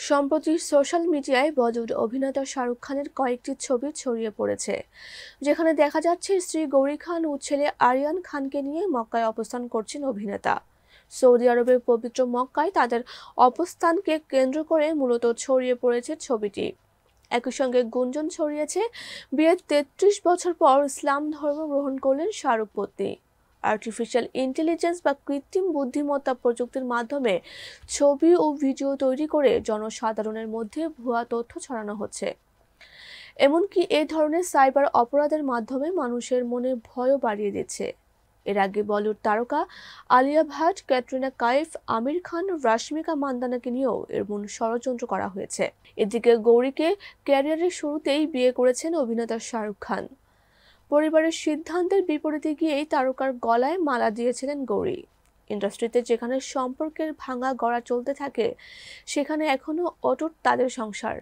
সম্প্রতি সোশ্যাল মিডিয়ায় বলিউড অভিনেতা শাহরুখ খানের কয়েকটি ছবি ছড়িয়ে পড়েছে, যেখানে দেখা যাচ্ছে স্ত্রী গৌরী খান ও ছেলে আরিয়ান খানকে নিয়ে মক্কায় অবস্থান করছেন অভিনেতা। সৌদি আরবের পবিত্র মক্কায় তাদের অবস্থানকে কেন্দ্র করে মূলত ছড়িয়ে পড়েছে ছবিটি। একই সঙ্গে গুঞ্জন ছড়িয়েছে বিয়ের ৩৩ বছর পর ইসলাম ধর্ম গ্রহণ করলেন শাহরুখ পত্নী। আর্টিফিশিয়াল ইন্টেলিজেন্স বা কৃত্রিম বুদ্ধিমত্তা প্রযুক্তির মাধ্যমে ছবি ও ভিডিও তৈরি করে জনসাধারণের মধ্যে ভুয়া তথ্য ছড়ানো হচ্ছে। এমনকি এই ধরনের সাইবার অপরাধের মাধ্যমে মানুষের মনে ভয়ও বাড়িয়ে দিচ্ছে। এর আগে বলিউড তারকা আলিয়া ভাট, ক্যাটরিনা কাইফ, আমির খান, রাশমিকা মান্দানাকে নিয়েও এমন ষড়যন্ত্র করা হয়েছে। এদিকে গৌরীকে ক্যারিয়ারের শুরুতেই বিয়ে করেছেন অভিনেতা শাহরুখ খান। পরিবারের সিদ্ধান্তের বিপরীতে গিয়েই তারকার গলায় মালা দিয়েছিলেন গৌরী। ইন্ডাস্ট্রিতে যেখানে সম্পর্কের ভাঙা গড়া চলতে থাকে, সেখানে এখনো অটুট তাদের সংসার।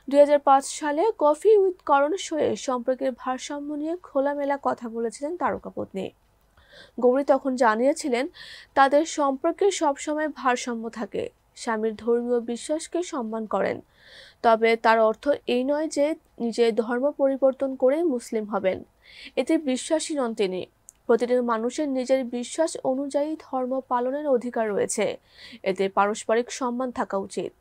২০০৫ সালে কফি উইথ করণ শোয়ে সম্পর্কের ভারসাম্য নিয়ে খোলামেলা কথা বলেছিলেন তারকা পত্নী। গৌরী তখন জানিয়েছিলেন, তাদের সম্পর্কে সবসময় ভারসাম্য থাকে। স্বামীর ধর্মীয় বিশ্বাসকে সম্মান করেন, তবে তার অর্থ এই নয় যে নিজের ধর্ম পরিবর্তন করে মুসলিম হবেন। এতে বিশ্বাসী নন তিনি। প্রতিটি মানুষের নিজের বিশ্বাস অনুযায়ী ধর্ম পালনের অধিকার রয়েছে, এতে পারস্পরিক সম্মান থাকা উচিত।